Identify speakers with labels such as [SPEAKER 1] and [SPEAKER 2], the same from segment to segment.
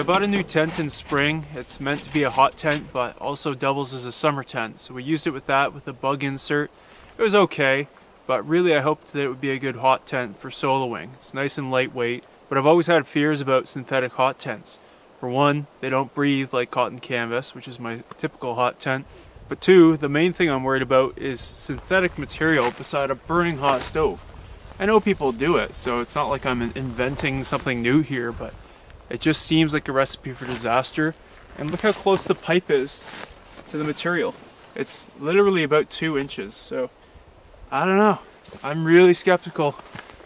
[SPEAKER 1] bought a new tent in spring. It's meant to be a hot tent, but also doubles as a summer tent. So we used it with that, with a bug insert. It was okay, but really I hoped that it would be a good hot tent for soloing. It's nice and lightweight, but I've always had fears about synthetic hot tents. For one, they don't breathe like cotton canvas, which is my typical hot tent. But two, the main thing I'm worried about is synthetic material beside a burning hot stove. I know people do it, so it's not like I'm inventing something new here, but it just seems like a recipe for disaster. And look how close the pipe is to the material. It's literally about 2 inches, so I don't know. I'm really skeptical,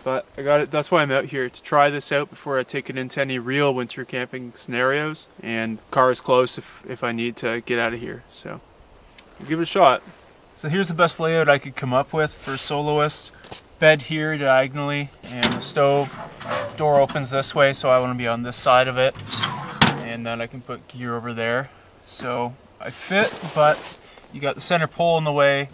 [SPEAKER 1] but I got it. That's why I'm out here, to try this out before I take it into any real winter camping scenarios. And car is close if I need to get out of here, so I'll give it a shot. So here's the best layout I could come up with for a soloist. Bed here diagonally, and the stove. Door opens this way, so I want to be on this side of it. And then I can put gear over there. So I fit, but you got the center pole in the way,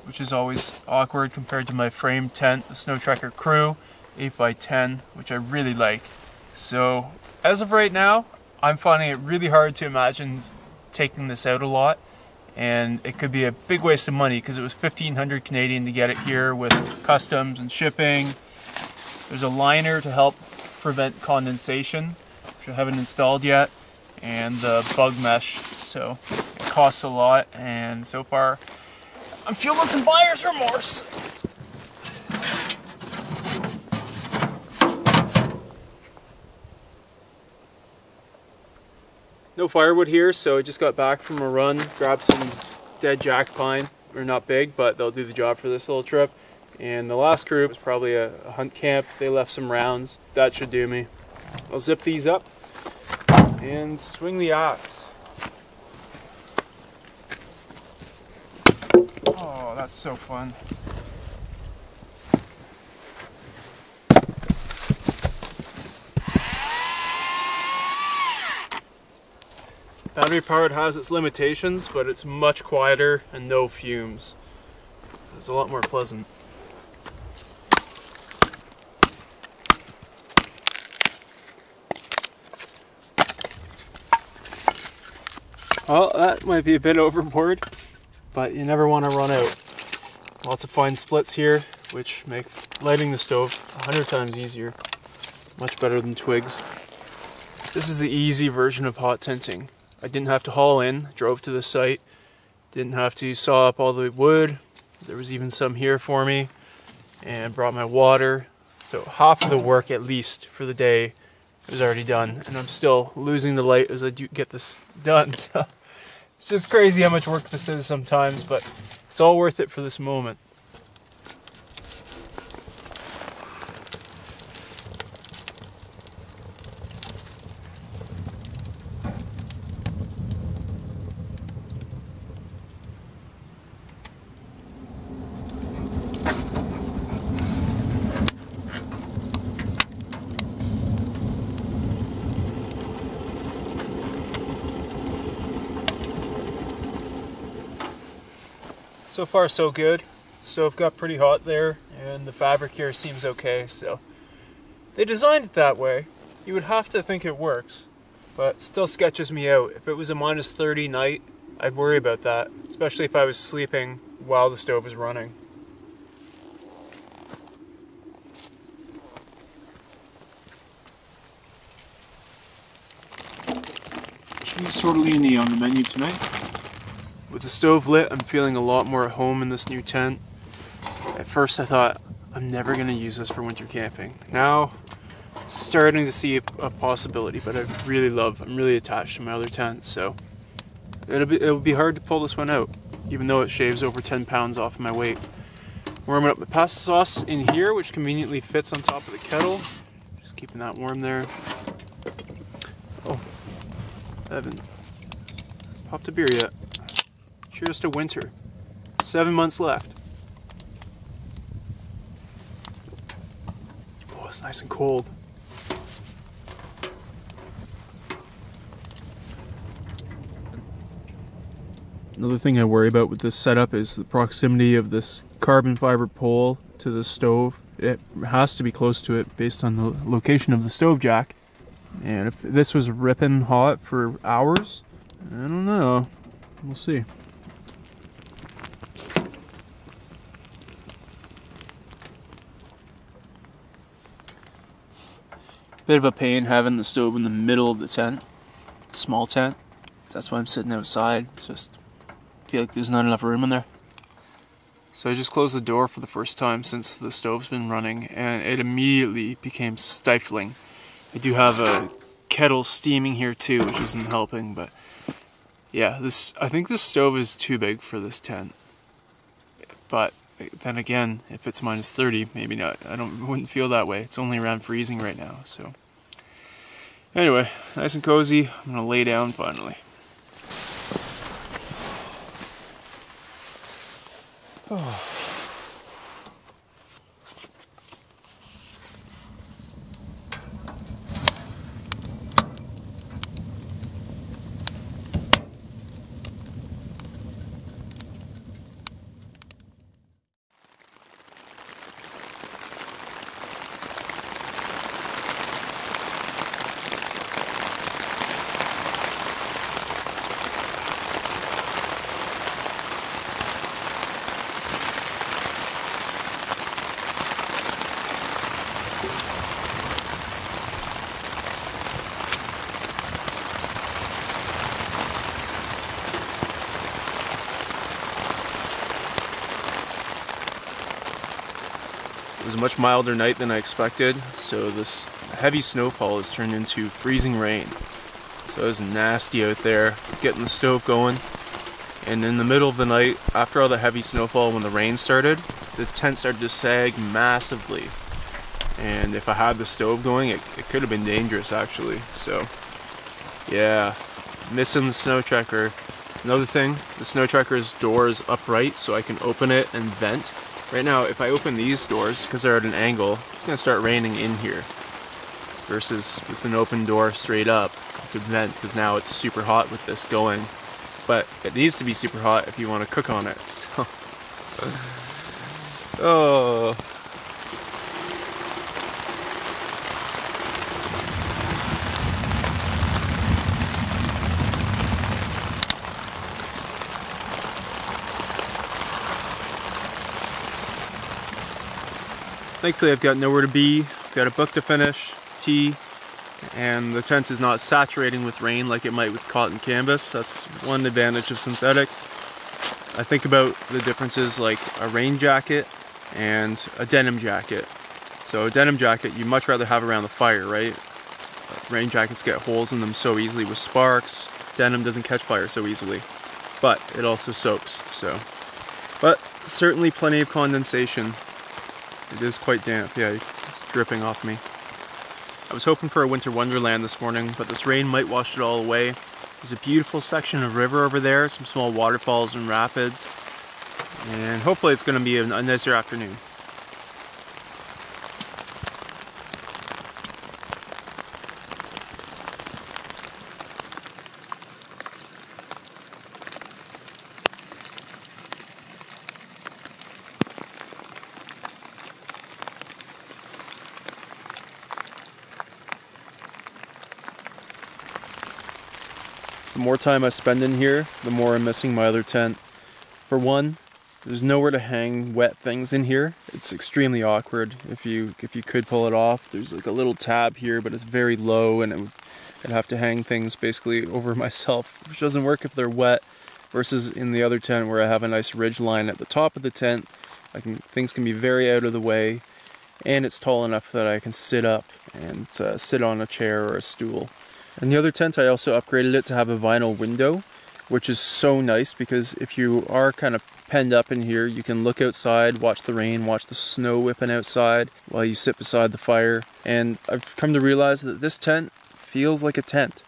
[SPEAKER 1] which is always awkward compared to my frame tent, the Snowtrekker Crew 8x10, which I really like. So as of right now, I'm finding it really hard to imagine taking this out a lot. And it could be a big waste of money because it was 1,500 Canadian to get it here with customs and shipping. There's a liner to help prevent condensation, which I haven't installed yet, and the bug mesh, so it costs a lot, and so far I'm feeling some buyer's remorse. No firewood here, so I just got back from a run, grabbed some dead jack pine. They're not big, but they'll do the job for this little trip. And the last crew was probably a hunt camp. They left some rounds. That should do me. I'll zip these up and swing the axe. Oh, that's so fun. Battery powered has its limitations, but it's much quieter and no fumes. It's a lot more pleasant. Well, that might be a bit overboard, but you never want to run out. Lots of fine splits here, which make lighting the stove 100 times easier. Much better than twigs. This is the easy version of hot tenting. I didn't have to haul in, drove to the site, didn't have to saw up all the wood. There was even some here for me, and brought my water. So half of the work, at least for the day, was already done, and I'm still losing the light as I do get this done. So it's just crazy how much work this is sometimes, but it's all worth it for this moment. So far so good. Stove got pretty hot there, and the fabric here seems okay, so they designed it that way. You would have to think it works, but still sketches me out. If it was a -30 night, I'd worry about that, especially if I was sleeping while the stove was running. Cheese tortellini on the menu tonight. With the stove lit, I'm feeling a lot more at home in this new tent. At first I thought, I'm never going to use this for winter camping. Now, starting to see a possibility, but I'm really attached to my other tent, so it'll be hard to pull this one out, even though it shaves over 10 pounds off my weight. Warming up the pasta sauce in here, which conveniently fits on top of the kettle. Just keeping that warm there. Oh, I haven't popped a beer yet. Cheers to winter. 7 months left. Oh, it's nice and cold. Another thing I worry about with this setup is the proximity of this carbon fiber pole to the stove. It has to be close to it based on the location of the stove jack. And if this was ripping hot for hours, I don't know. We'll see. Bit of a pain having the stove in the middle of the tent. Small tent. That's why I'm sitting outside. It's just, I feel like there's not enough room in there. So I just closed the door for the first time since the stove's been running, and it immediately became stifling. I do have a kettle steaming here too, which isn't helping, but yeah, I think this stove is too big for this tent. But then again, if it's minus 30, maybe not. Wouldn't feel that way. It's only around freezing right now, so. Anyway, nice and cozy. I'm gonna lay down finally. Oh. It was a much milder night than I expected, so this heavy snowfall has turned into freezing rain. So it was nasty out there, getting the stove going. And in the middle of the night, after all the heavy snowfall, when the rain started, the tent started to sag massively. And if I had the stove going, it could have been dangerous actually. So yeah, missing the Snowtrekker. Another thing, the Snowtrekker's door is upright, so I can open it and vent. Right now, if I open these doors, because they're at an angle, it's going to start raining in here. Versus with an open door straight up, I could vent, because now it's super hot with this going. But it needs to be super hot if you want to cook on it, so. Oh. Thankfully I've got nowhere to be, I've got a book to finish, tea, and the tent is not saturating with rain like it might with cotton canvas. That's one advantage of synthetic. I think about the differences like a rain jacket and a denim jacket. So a denim jacket you'd much rather have around the fire, right? Rain jackets get holes in them so easily with sparks. Denim doesn't catch fire so easily, but it also soaks, so. But certainly plenty of condensation. It is quite damp, yeah, it's dripping off me. I was hoping for a winter wonderland this morning, but this rain might wash it all away. There's a beautiful section of river over there, some small waterfalls and rapids, and hopefully it's going to be a nicer afternoon. The more time I spend in here, the more I'm missing my other tent. For one, there's nowhere to hang wet things in here. It's extremely awkward if you could pull it off. There's like a little tab here, but it's very low, and I'd have to hang things basically over myself, which doesn't work if they're wet, versus in the other tent where I have a nice ridge line at the top of the tent. Things can be very out of the way, and it's tall enough that I can sit up and sit on a chair or a stool. In the other tent, I also upgraded it to have a vinyl window, which is so nice because if you are kind of penned up in here, you can look outside, watch the rain, watch the snow whipping outside while you sit beside the fire. And I've come to realize that this tent feels like a tent,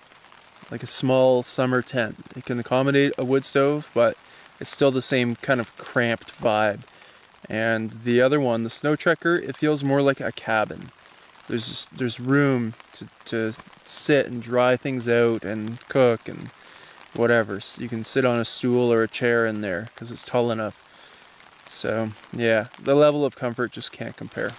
[SPEAKER 1] like a small summer tent. It can accommodate a wood stove, but it's still the same kind of cramped vibe. And the other one, the Snowtrekker, it feels more like a cabin. There's room to sit and dry things out and cook and whatever. So you can sit on a stool or a chair in there because it's tall enough. So yeah, the level of comfort just can't compare.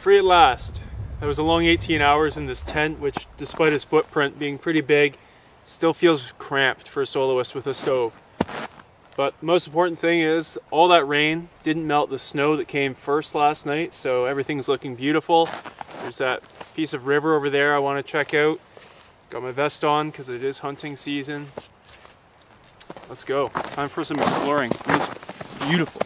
[SPEAKER 1] free at last. That was a long 18 hours in this tent, which despite its footprint being pretty big, still feels cramped for a soloist with a stove. But the most important thing is all that rain didn't melt the snow that came first last night, so everything's looking beautiful. There's that piece of river over there I want to check out. Got my vest on because it is hunting season. Let's go. Time for some exploring. It looks beautiful.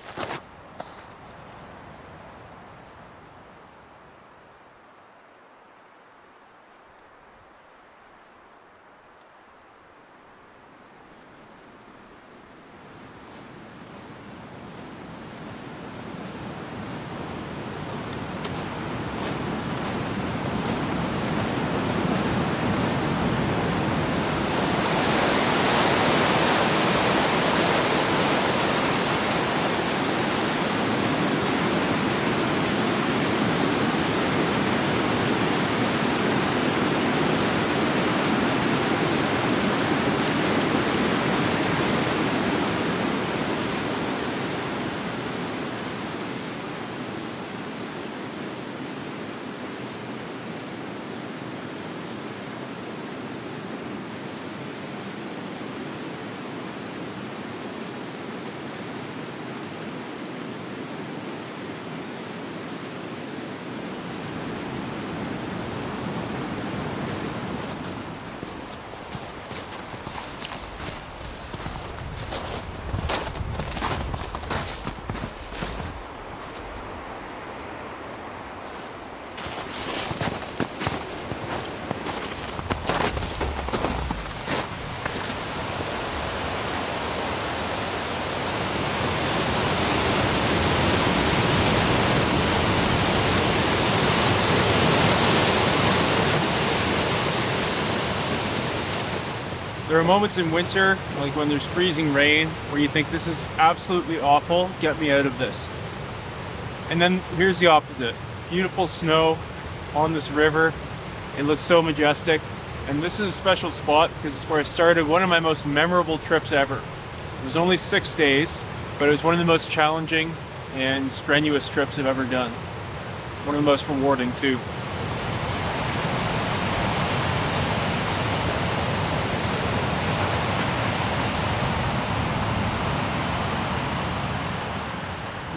[SPEAKER 1] There are moments in winter, like when there's freezing rain, where you think this is absolutely awful, get me out of this. And then here's the opposite. Beautiful snow on this river. It looks so majestic. And this is a special spot because it's where I started one of my most memorable trips ever. It was only 6 days, but it was one of the most challenging and strenuous trips I've ever done. One of the most rewarding too.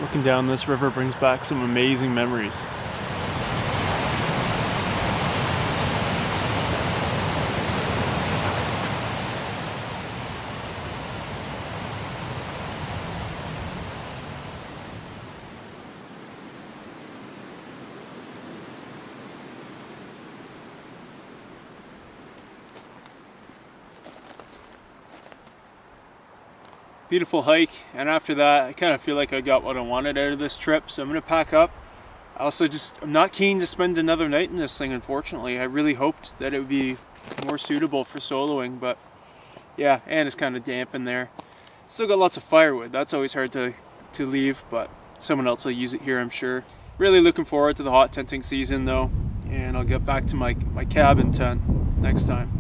[SPEAKER 1] Looking down this river brings back some amazing memories. Beautiful hike, and after that I kind of feel like I got what I wanted out of this trip, so I'm gonna pack up. I'm not keen to spend another night in this thing, unfortunately. I really hoped that it would be more suitable for soloing, but yeah, and it's kind of damp in there. Still got lots of firewood. That's always hard to leave, but someone else will use it here, I'm sure. Really looking forward to the hot tenting season though, and I'll get back to my cabin tent next time.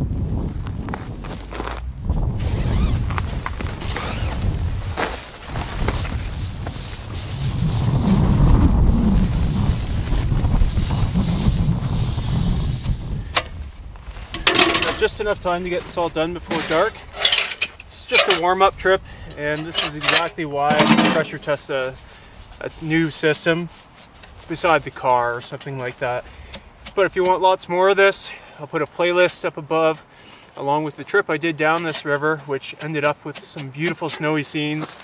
[SPEAKER 1] Just enough time to get this all done before dark. It's just a warm-up trip, and this is exactly why I pressure test a new system beside the car or something like that. But if you want lots more of this, I'll put a playlist up above along with the trip I did down this river, which ended up with some beautiful snowy scenes,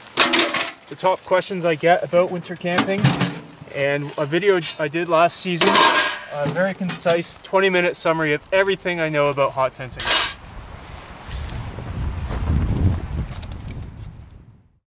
[SPEAKER 1] the top questions I get about winter camping, and a video I did last season. A very concise 20-minute summary of everything I know about hot tenting.